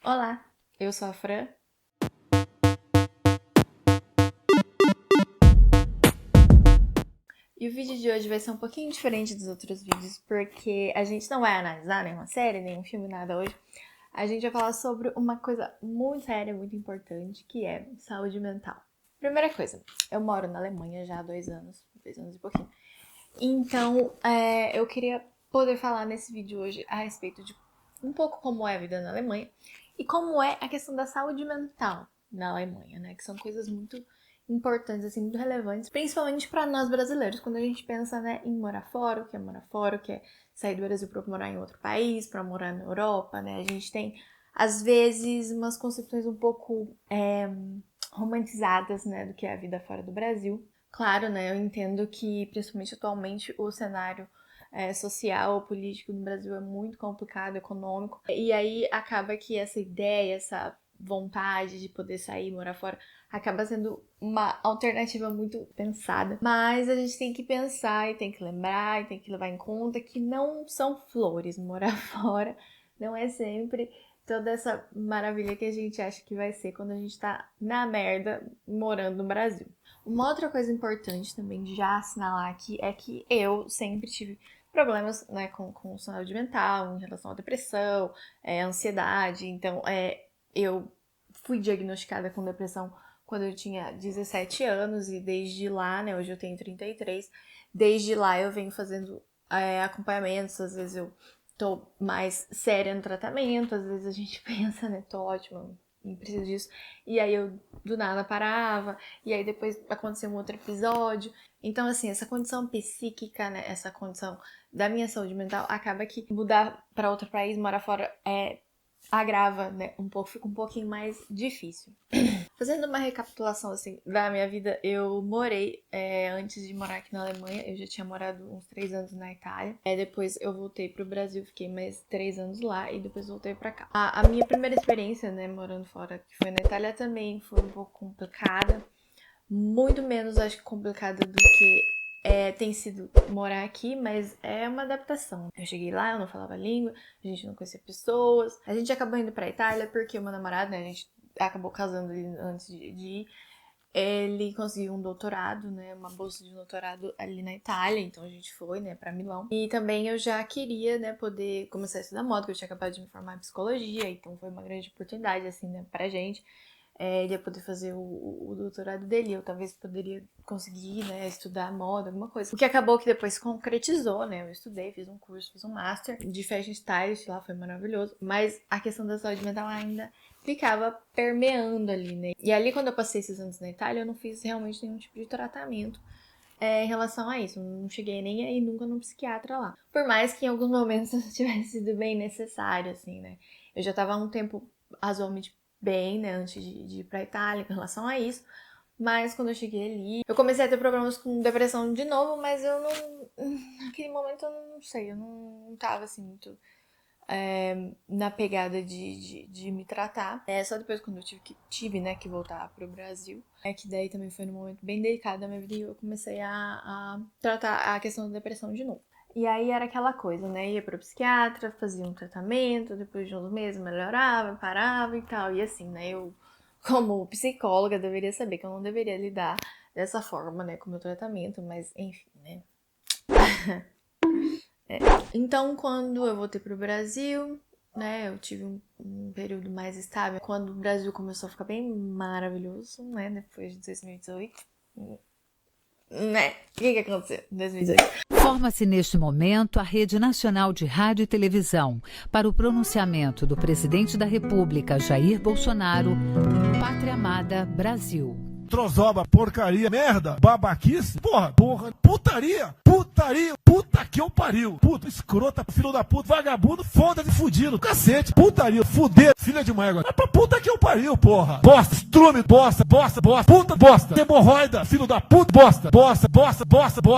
Olá, eu sou a Fran. E o vídeo de hoje vai ser um pouquinho diferente dos outros vídeos, porque a gente não vai analisar nenhuma série, nenhum filme, nada hoje. A gente vai falar sobre uma coisa muito séria, muito importante, que é saúde mental. Primeira coisa, eu moro na Alemanha já há 2 anos e pouquinho. Então, eu queria poder falar nesse vídeo hoje a respeito de um pouco como é a vida na Alemanha e como é a questão da saúde mental na Alemanha, né? Que são coisas muito importantes, assim, muito relevantes, principalmente para nós brasileiros, quando a gente pensa, né, em morar fora, o que é morar fora, o que é sair do Brasil para morar em outro país, para morar na Europa, né? A gente tem, às vezes, umas concepções um pouco romantizadas, né, do que é a vida fora do Brasil. Claro, né, eu entendo que, principalmente atualmente, o cenário social, político no Brasil é muito complicado, econômico, e aí acaba que essa ideia, essa vontade de poder sair, morar fora, acaba sendo uma alternativa muito pensada. Mas a gente tem que pensar e tem que lembrar e tem que levar em conta que não são flores morar fora, não é sempre toda essa maravilha que a gente acha que vai ser quando a gente tá na merda morando no Brasil. Uma outra coisa importante também de já assinalar aqui é que eu sempre tive problemas, né, com saúde mental, em relação à depressão, ansiedade. Então, eu fui diagnosticada com depressão quando eu tinha 17 anos e desde lá, né, hoje eu tenho 33, desde lá eu venho fazendo acompanhamentos, às vezes eu tô mais séria no tratamento, às vezes a gente pensa, né, tô ótima, não preciso disso, e aí eu do nada parava, e aí depois aconteceu um outro episódio. Então, assim, essa condição psíquica, né, essa condição da minha saúde mental, acaba que mudar para outro país, morar fora, agrava, né, um pouco, fica um pouquinho mais difícil. Fazendo uma recapitulação, assim, da minha vida, eu morei, antes de morar aqui na Alemanha, eu já tinha morado uns 3 anos na Itália. Depois eu voltei pro Brasil, fiquei mais 3 anos lá e depois voltei pra cá. A minha primeira experiência, né, morando fora, que foi na Itália, também foi um pouco complicada. Muito menos, acho que, complicada do que tem sido morar aqui, mas é uma adaptação. Eu cheguei lá, eu não falava a língua, a gente não conhecia pessoas. A gente acabou indo pra Itália porque o meu namorado, né, a gente acabou casando ali antes de ir. Ele conseguiu um doutorado, né, uma bolsa de doutorado ali na Itália, então a gente foi, né, pra Milão. E também eu já queria, né, poder começar a estudar moda, porque eu tinha acabado de me formar em psicologia, então foi uma grande oportunidade, assim, né, pra gente. Ele ia poder fazer o doutorado dele, eu talvez poderia conseguir, né, estudar moda, alguma coisa. O que acabou que depois se concretizou, né, eu estudei, fiz um curso, fiz um master de fashion stylist lá, foi maravilhoso, mas a questão da saúde mental ainda ficava permeando ali, né. E ali, quando eu passei esses anos na Itália, eu não fiz realmente nenhum tipo de tratamento em relação a isso, não cheguei nem aí nunca num psiquiatra lá. Por mais que em alguns momentos tivesse sido bem necessário, assim, né. Eu já tava há um tempo razoavelmente bem, né, antes de ir pra Itália, com relação a isso. Mas quando eu cheguei ali, eu comecei a ter problemas com depressão de novo, mas eu não. Naquele momento eu não sei, eu não tava assim muito na pegada de me tratar. Só depois quando eu tive, né, que voltar pro Brasil. Que daí também foi num momento bem delicado da minha vida e eu comecei a tratar a questão da depressão de novo. E aí era aquela coisa, né? Ia pro psiquiatra, fazia um tratamento, depois de uns meses melhorava, parava e tal. E assim, né? Eu, como psicóloga, deveria saber que eu não deveria lidar dessa forma, né? Com o meu tratamento, mas enfim, né? Então, quando eu voltei pro Brasil, né? Eu tive um período mais estável. Quando o Brasil começou a ficar bem maravilhoso, né? Depois de 2018. Né? O que aconteceu em 2018? Forma-se neste momento a Rede Nacional de Rádio e Televisão para o pronunciamento do presidente da República, Jair Bolsonaro, Pátria Amada Brasil. Trozoba, porcaria, merda, babaquice, porra, putaria, puta que eu pariu, puta, escrota, filho da puta, vagabundo, foda-se, fudido, cacete, putaria, fuder, filha de uma égua, mas pra puta que eu pariu, porra, bosta, estrume, bosta, puta, bosta, hemorroida, filho da puta, bosta,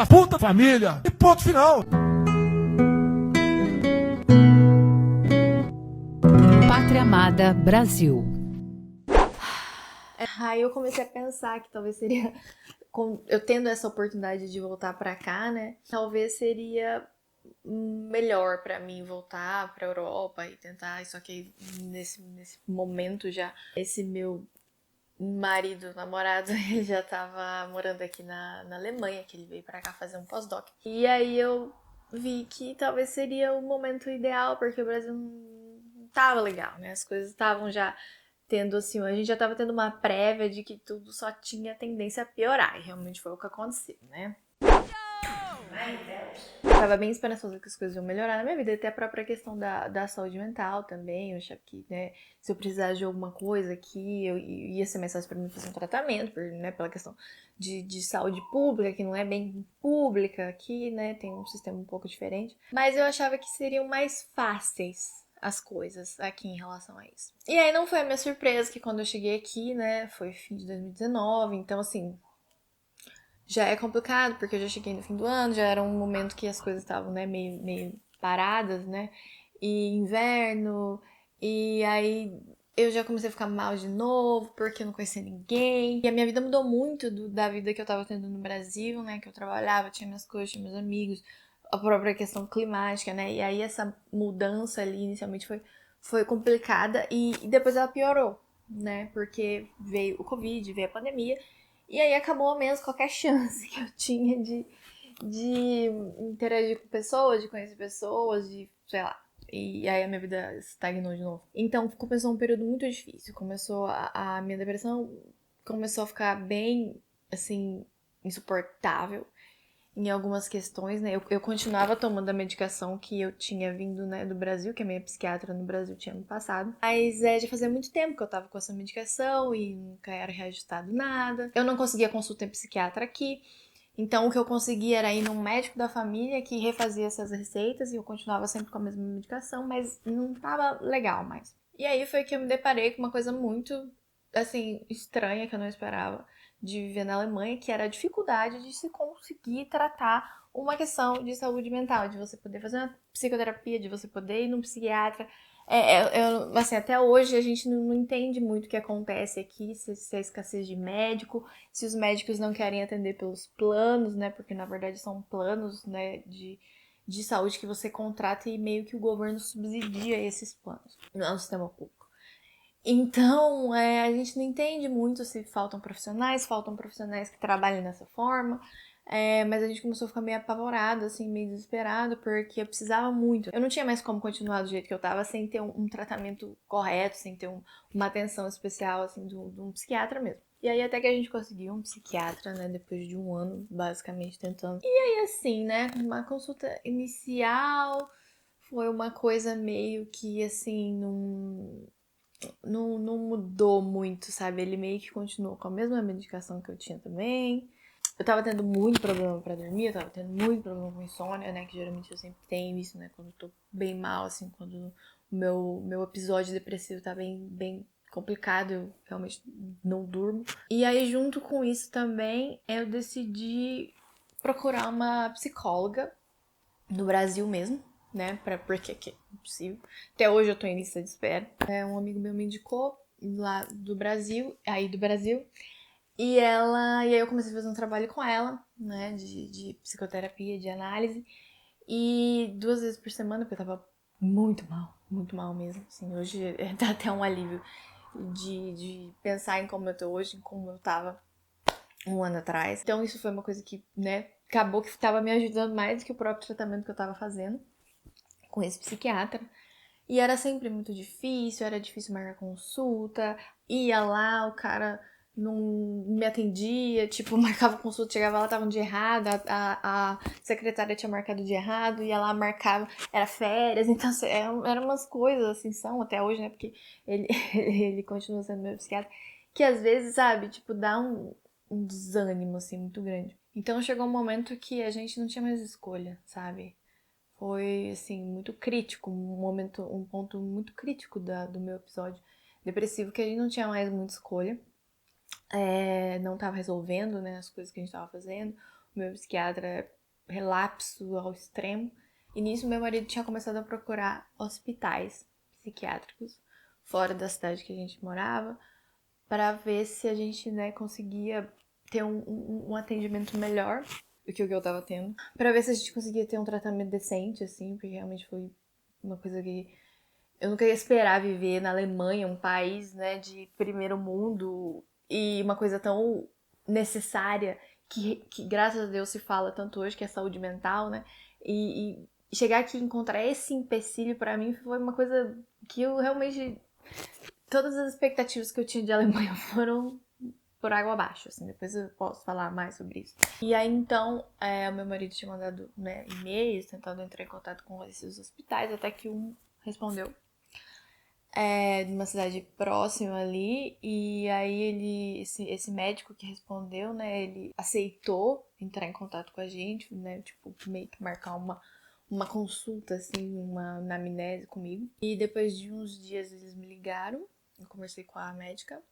puta, família, e ponto final. Pátria Amada Brasil. Aí eu comecei a pensar que talvez seria, eu tendo essa oportunidade de voltar pra cá, né? Talvez seria melhor pra mim voltar pra Europa e tentar, só que nesse momento já, esse meu marido, namorado, ele já tava morando aqui na Alemanha, que ele veio pra cá fazer um pós-doc. E aí eu vi que talvez seria o momento ideal, porque o Brasil não tava legal, né? As coisas estavam já tendo assim, a gente já tava tendo uma prévia de que tudo só tinha tendência a piorar, e realmente foi o que aconteceu, né? Eu tava bem esperançosa que as coisas iam melhorar na minha vida, até a própria questão da saúde mental também. Eu achava que, né, se eu precisasse de alguma coisa aqui, eu ia ser mais fácil pra mim fazer um tratamento, né, pela questão de saúde pública, que não é bem pública aqui, né, tem um sistema um pouco diferente. Mas eu achava que seriam mais fáceis as coisas aqui em relação a isso. E aí não foi a minha surpresa que quando eu cheguei aqui, né, foi fim de 2019, então assim, já é complicado, porque eu já cheguei no fim do ano, já era um momento que as coisas estavam, né, meio paradas, né? E inverno, e aí eu já comecei a ficar mal de novo, porque eu não conhecia ninguém. E a minha vida mudou muito da vida que eu tava tendo no Brasil, né? Que eu trabalhava, tinha minhas coisas, tinha meus amigos, a própria questão climática, né? E aí essa mudança ali inicialmente foi complicada e depois ela piorou, né? Porque veio o Covid, veio a pandemia. E aí acabou mesmo qualquer chance que eu tinha de interagir com pessoas, de conhecer pessoas, de, sei lá. E aí a minha vida estagnou de novo. Então começou um período muito difícil. Começou a minha depressão começou a ficar bem, assim, insuportável em algumas questões, né? Eu continuava tomando a medicação que eu tinha vindo, né, do Brasil, que a minha psiquiatra no Brasil tinha me passado. Mas já fazia muito tempo que eu tava com essa medicação e nunca era reajustado nada. Eu não conseguia consulta em psiquiatra aqui. Então o que eu conseguia era ir num médico da família que refazia essas receitas e eu continuava sempre com a mesma medicação, mas não tava legal mais. E aí foi que eu me deparei com uma coisa muito, assim, estranha que eu não esperava de viver na Alemanha, que era a dificuldade de se conseguir tratar uma questão de saúde mental, de você poder fazer uma psicoterapia, de você poder ir num psiquiatra. Assim, até hoje a gente não entende muito o que acontece aqui, se é escassez de médico, se os médicos não querem atender pelos planos, né? Porque na verdade são planos, né, de saúde que você contrata e meio que o governo subsidia esses planos, não é um sistema público. Então, a gente não entende muito se faltam profissionais que trabalhem dessa forma, mas a gente começou a ficar meio apavorado, assim, meio desesperado, porque eu precisava muito. Eu não tinha mais como continuar do jeito que eu tava sem ter um tratamento correto, sem ter uma atenção especial, assim, de um psiquiatra mesmo. E aí até que a gente conseguiu um psiquiatra, né, depois de um ano, basicamente, tentando. E aí, assim, né, uma consulta inicial foi uma coisa meio que, assim, não mudou muito, sabe? Ele meio que continuou com a mesma medicação que eu tinha também. Eu tava tendo muito problema pra dormir, eu tava tendo muito problema com insônia, né? Que geralmente eu sempre tenho isso, né? Quando eu tô bem mal, assim, quando o meu episódio depressivo tá bem complicado, eu realmente não durmo. E aí, junto com isso também, eu decidi procurar uma psicóloga no Brasil mesmo, né? Porque é impossível. Até hoje eu tô em lista de espera. Um amigo meu me indicou lá do Brasil, e aí eu comecei a fazer um trabalho com ela, né? De psicoterapia, de análise. E 2 vezes por semana, porque eu tava muito mal mesmo. Assim, hoje dá até um alívio de pensar em como eu tô hoje, em como eu tava um ano atrás. Então isso foi uma coisa que, né, acabou que tava me ajudando mais do que o próprio tratamento que eu tava fazendo com esse psiquiatra. E era sempre muito difícil, era difícil marcar consulta, ia lá, o cara não me atendia, tipo, marcava consulta, chegava lá, tava um dia errado, a secretária tinha marcado o dia errado, ia lá, marcava, era férias, então eram umas coisas assim, são até hoje, né, porque ele, ele continua sendo meu psiquiatra, que às vezes, sabe, tipo, dá um desânimo, assim, muito grande. Então chegou um momento que a gente não tinha mais escolha, sabe? Foi, assim, muito crítico, um ponto muito crítico do meu episódio depressivo, que a gente não tinha mais muita escolha, não tava resolvendo, né, as coisas que a gente tava fazendo, o meu psiquiatra relapso ao extremo, e nisso meu marido tinha começado a procurar hospitais psiquiátricos fora da cidade que a gente morava, para ver se a gente, né, conseguia ter um atendimento melhor do que o que eu tava tendo, pra ver se a gente conseguia ter um tratamento decente, assim, porque realmente foi uma coisa que eu nunca ia esperar viver na Alemanha, um país, né, de primeiro mundo, e uma coisa tão necessária que graças a Deus se fala tanto hoje, que é saúde mental, né, e chegar aqui e encontrar esse empecilho pra mim foi uma coisa que eu realmente... Todas as expectativas que eu tinha de Alemanha foram por água abaixo, assim, depois eu posso falar mais sobre isso. E aí, então, o meu marido tinha mandado, né, e-mails, tentando entrar em contato com esses hospitais, até que um respondeu, de uma cidade próxima ali, e aí esse médico que respondeu, né, ele aceitou entrar em contato com a gente, né, tipo, meio que marcar uma consulta, assim, uma anamnese comigo. E depois de uns dias eles me ligaram, eu conversei com a médica,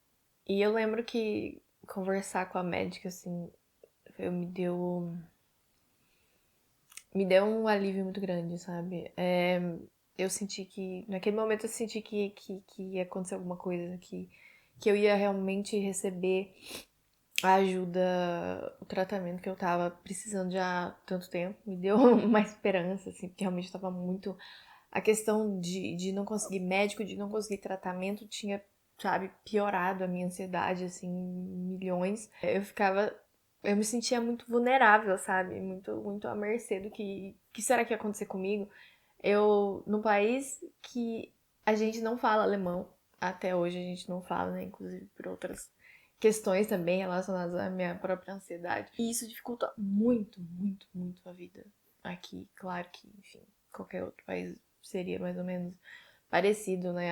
e eu lembro que conversar com a médica, assim, me deu um alívio muito grande, sabe? Eu senti que, naquele momento eu senti que ia acontecer alguma coisa, que eu ia realmente receber a ajuda, o tratamento que eu tava precisando já há tanto tempo. Me deu uma esperança, assim, porque realmente tava muito... A questão de não conseguir médico, de não conseguir tratamento, tinha, sabe, piorado a minha ansiedade, assim, milhões. Eu me sentia muito vulnerável, sabe? Muito à mercê do que será que ia acontecer comigo. Num país que a gente não fala alemão, até hoje a gente não fala, né? Inclusive por outras questões também relacionadas à minha própria ansiedade. E isso dificulta muito a vida aqui. Claro que, enfim, qualquer outro país seria mais ou menos parecido, né?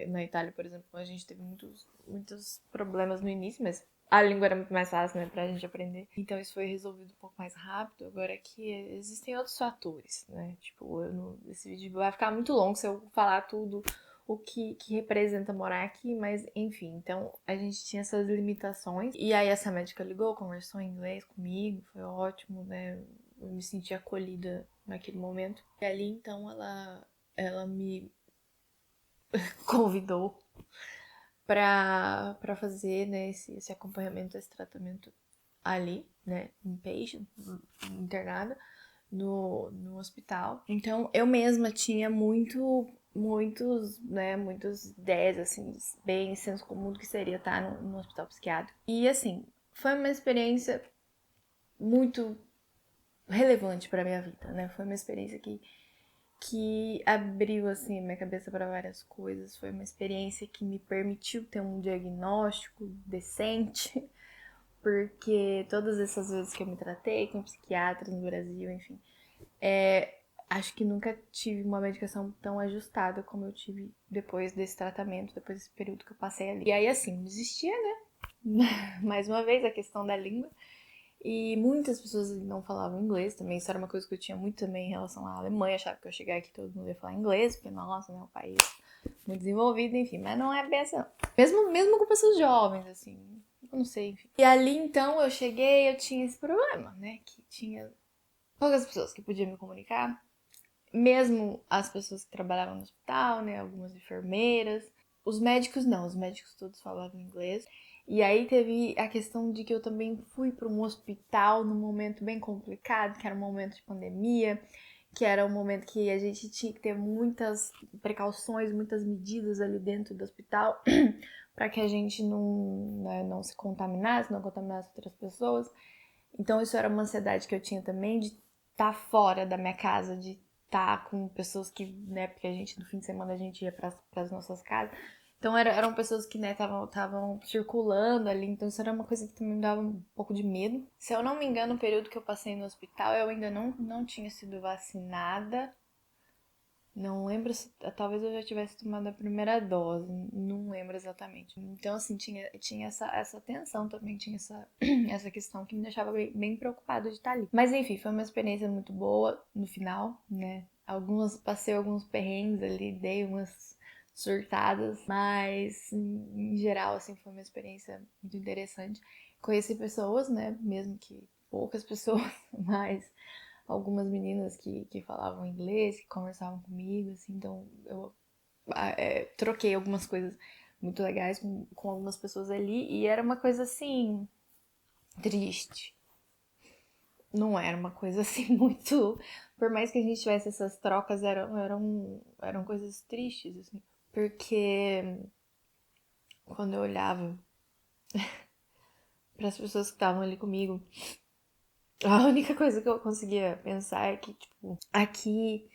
Na Itália, por exemplo, a gente teve muitos problemas no início, mas a língua era muito mais fácil, né, pra gente aprender. Então isso foi resolvido um pouco mais rápido. Agora aqui existem outros fatores, né? Tipo, esse vídeo vai ficar muito longo se eu falar tudo o que representa morar aqui, mas enfim, então a gente tinha essas limitações. E aí essa médica ligou, conversou em inglês comigo, foi ótimo, né? Eu me senti acolhida naquele momento. E ali então ela me convidou para fazer, né, esse acompanhamento, esse tratamento ali, né, inpatient, internada no hospital. Então eu mesma tinha muitas ideias, assim, bem senso comum do que seria estar no hospital psiquiátrico. E assim, foi uma experiência muito relevante para minha vida, né? Foi uma experiência que abriu assim a minha cabeça para várias coisas. Foi uma experiência que me permitiu ter um diagnóstico decente, porque todas essas vezes que eu me tratei com psiquiatras no Brasil, enfim, acho que nunca tive uma medicação tão ajustada como eu tive depois desse tratamento, depois desse período que eu passei ali. E aí, assim, existia, né? Mais uma vez, a questão da língua. E muitas pessoas não falavam inglês também. Isso era uma coisa que eu tinha muito também em relação à Alemanha. Achava que eu chegar aqui todo mundo ia falar inglês, porque, nossa, né, é um país muito desenvolvido, enfim. Mas não é bem assim, não. Mesmo com pessoas jovens, assim. Eu não sei, enfim. E ali, então, eu cheguei, eu tinha esse problema, né? Que tinha poucas pessoas que podiam me comunicar. Mesmo as pessoas que trabalhavam no hospital, né? Algumas enfermeiras. Os médicos não, os médicos todos falavam inglês. E aí teve a questão de que eu também fui para um hospital num momento bem complicado, que era um momento de pandemia, que era um momento que a gente tinha que ter muitas precauções, muitas medidas ali dentro do hospital para que a gente não se contaminasse, não contaminasse outras pessoas. Então isso era uma ansiedade que eu tinha também de estar fora da minha casa, de estar com pessoas que, né, porque a gente no fim de semana a gente ia para as nossas casas. Então eram pessoas que, né, estavam circulando ali, então isso era uma coisa que também me dava um pouco de medo. Se eu não me engano, o período que eu passei no hospital, eu ainda não tinha sido vacinada. Não lembro se... Talvez eu já tivesse tomado a primeira dose, não lembro exatamente. Então, assim, tinha essa tensão também, tinha essa questão que me deixava bem preocupada de estar ali. Mas, enfim, foi uma experiência muito boa no final, né? Passei alguns perrengues ali, dei umas surtadas, mas, em geral, assim, foi uma experiência muito interessante. Conheci pessoas, né? Mesmo que poucas pessoas, mas algumas meninas que falavam inglês, que conversavam comigo, assim, então eu troquei algumas coisas muito legais com algumas pessoas ali, e era uma coisa assim, triste. não era uma coisa assim muito... Por mais que a gente tivesse essas trocas, eram coisas tristes, assim. Porque quando eu olhava para as pessoas que estavam ali comigo, a única coisa que eu conseguia pensar é que, tipo, aqui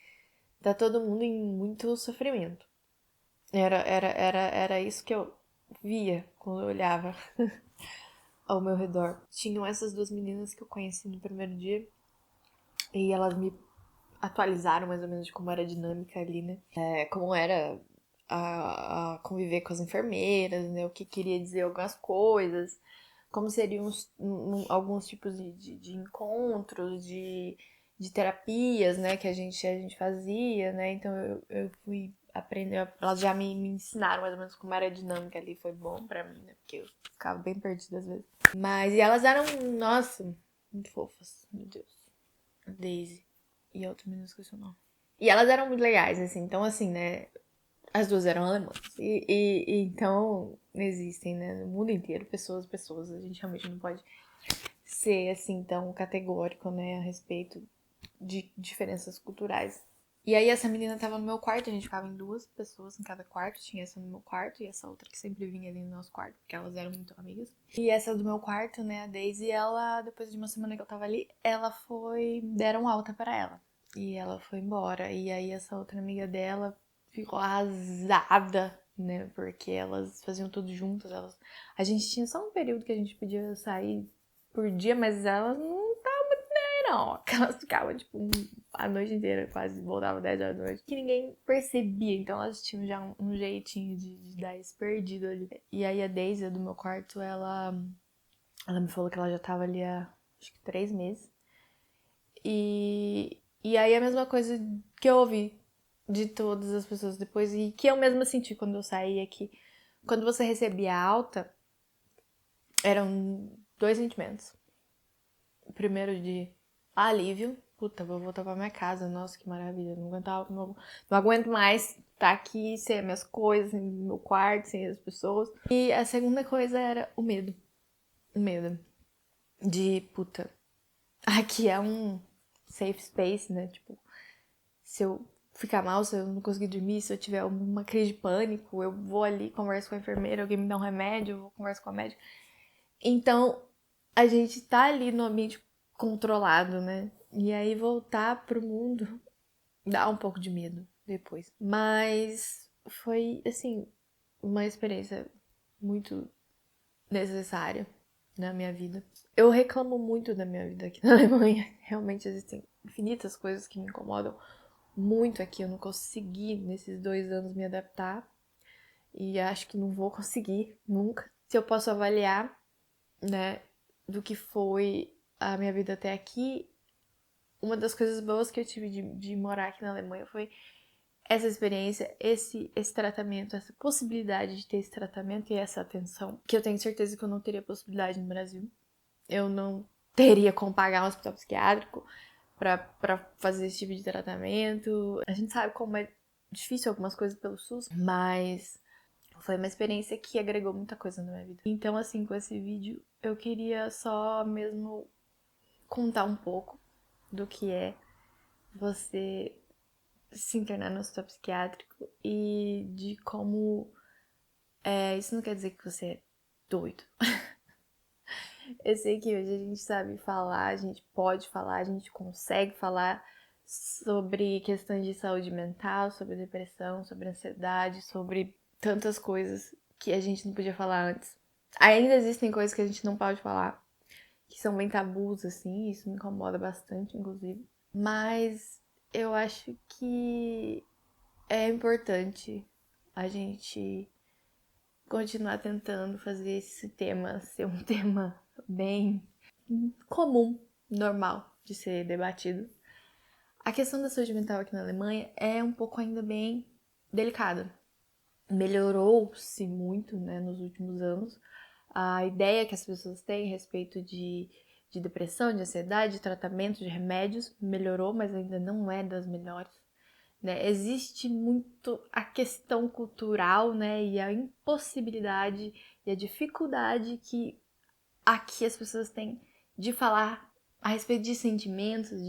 tá todo mundo em muito sofrimento. Era isso que eu via quando eu olhava ao meu redor. Tinham essas duas meninas que eu conheci no primeiro dia e elas me atualizaram mais ou menos de como era a dinâmica ali, né? Como era a conviver com as enfermeiras, né? O que queria dizer algumas coisas, como seriam alguns tipos de encontros, de terapias, né? Que a gente fazia, né? Então eu fui aprender, elas já me ensinaram mais ou menos como era a dinâmica ali, foi bom pra mim, né? Porque eu ficava bem perdida às vezes. E elas eram, nossa, muito fofas, meu Deus. A Daisy e a outra menina, esqueci o nome. E elas eram muito legais, assim, então assim, né? As duas eram alemãs. E então existem, né, no mundo inteiro, pessoas. A gente realmente não pode ser, assim, tão categórico, né, a respeito de diferenças culturais. E aí essa menina tava no meu quarto, a gente ficava em duas pessoas em cada quarto. Tinha essa no meu quarto e essa outra que sempre vinha ali no nosso quarto, porque elas eram muito amigas. E essa do meu quarto, né, a Daisy, ela, depois de uma semana que eu tava ali, deram alta pra ela. E ela foi embora. E aí essa outra amiga dela ficou arrasada, né? Porque elas faziam tudo juntas. A gente tinha só um período que a gente podia sair por dia, mas elas não estavam muito nem aí, não. Elas ficavam, tipo, a noite inteira, quase voltavam 10 horas da noite, que ninguém percebia. Então elas tinham já um jeitinho de dar esse perdido ali. E aí a Daisy, do meu quarto, ela me falou que ela já tava ali há, acho que 3 meses. E aí a mesma coisa que eu ouvi de todas as pessoas depois, e que eu mesma senti quando eu saí, é que quando você recebia alta, eram 2 sentimentos. O primeiro de alívio, puta, vou voltar pra minha casa, nossa, que maravilha, não aguento mais estar aqui sem as minhas coisas, sem o meu quarto, sem as pessoas. E a segunda coisa era o medo. O medo de, puta, aqui é um safe space, né? Tipo, se eu ficar mal, se eu não conseguir dormir, se eu tiver uma crise de pânico, eu vou ali, converso com a enfermeira, alguém me dá um remédio, eu vou conversar com a médica. Então, a gente tá ali no ambiente controlado, né? E aí voltar pro mundo dá um pouco de medo depois. Mas foi, assim, uma experiência muito necessária na minha vida. Eu reclamo muito da minha vida aqui na Alemanha. Realmente existem infinitas coisas que me incomodam muito aqui. Eu não consegui, nesses 2 anos, me adaptar. E acho que não vou conseguir nunca. Se eu posso avaliar, né, do que foi a minha vida até aqui, uma das coisas boas que eu tive de morar aqui na Alemanha foi essa experiência, esse tratamento, essa possibilidade de ter esse tratamento e essa atenção, que eu tenho certeza que eu não teria possibilidade no Brasil. Eu não teria como pagar um hospital psiquiátrico pra fazer esse tipo de tratamento. A gente sabe como é difícil algumas coisas pelo SUS, mas foi uma experiência que agregou muita coisa na minha vida. Então, assim, com esse vídeo, eu queria só mesmo contar um pouco do que é você se internar no hospital psiquiátrico e de como isso não quer dizer que você é doido. Eu sei que hoje a gente sabe falar, a gente pode falar, a gente consegue falar sobre questões de saúde mental, sobre depressão, sobre ansiedade, sobre tantas coisas que a gente não podia falar antes. Ainda existem coisas que a gente não pode falar, que são bem tabus, assim, isso me incomoda bastante, inclusive. Mas eu acho que é importante a gente continuar tentando fazer esse tema ser um tema bem comum, normal de ser debatido. A questão da saúde mental aqui na Alemanha é um pouco ainda bem delicada. Melhorou-se muito, né, nos últimos anos. A ideia que as pessoas têm a respeito de depressão, de ansiedade, de tratamento, de remédios, melhorou, mas ainda não é das melhores. Né? Existe muito a questão cultural, né, e a impossibilidade e a dificuldade que aqui as pessoas têm de falar a respeito de sentimentos,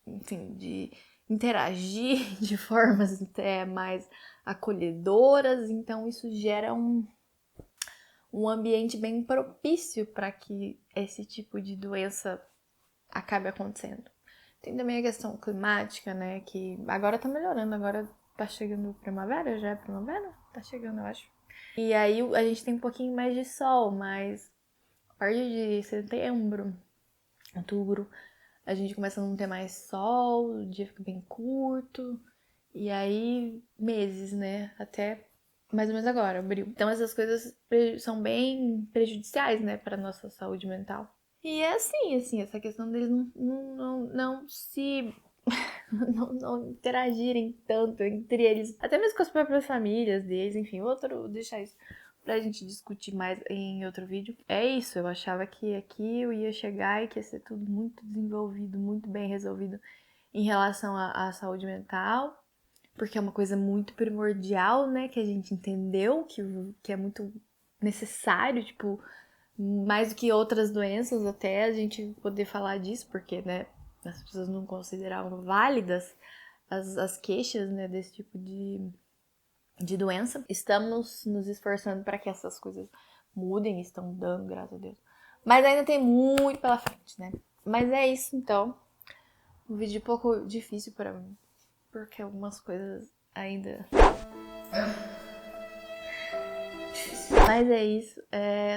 enfim, de interagir de formas até mais acolhedoras, então isso gera um ambiente bem propício para que esse tipo de doença acabe acontecendo. Tem também a questão climática, né, que agora tá melhorando, agora tá chegando primavera, já é primavera? Tá chegando, eu acho. E aí a gente tem um pouquinho mais de sol, mas a partir de setembro, outubro, a gente começa a não ter mais sol, o dia fica bem curto, e aí meses, né, até mais ou menos agora, abril. Então essas coisas são bem prejudiciais, né, para nossa saúde mental. E é assim, essa questão deles não se não interagirem tanto entre eles, até mesmo com as próprias famílias deles, enfim, deixar isso pra gente discutir mais em outro vídeo. É isso, eu achava que aqui eu ia chegar e que ia ser tudo muito desenvolvido, muito bem resolvido em relação à saúde mental, porque é uma coisa muito primordial, né, que a gente entendeu que é muito necessário, tipo, mais do que outras doenças até a gente poder falar disso, porque, né, as pessoas não consideravam válidas as queixas, né, desse tipo de doença. Estamos nos esforçando para que essas coisas mudem, estão mudando, graças a Deus. Mas ainda tem muito pela frente, né? Mas é isso, então. Um vídeo um pouco difícil para mim, porque algumas coisas ainda... Mas é isso,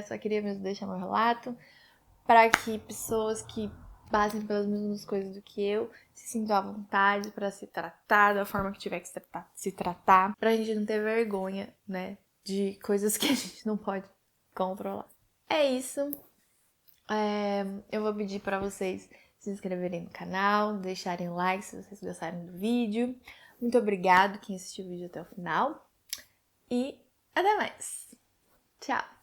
só queria mesmo deixar meu relato para que pessoas que passem pelas mesmas coisas do que eu se sintam à vontade para se tratar da forma que tiver que se tratar, pra gente não ter vergonha, né, de coisas que a gente não pode controlar. É isso. Eu vou pedir para vocês se inscreverem no canal, deixarem like se vocês gostaram do vídeo. Muito obrigado quem assistiu o vídeo até o final. E até mais. Tchau!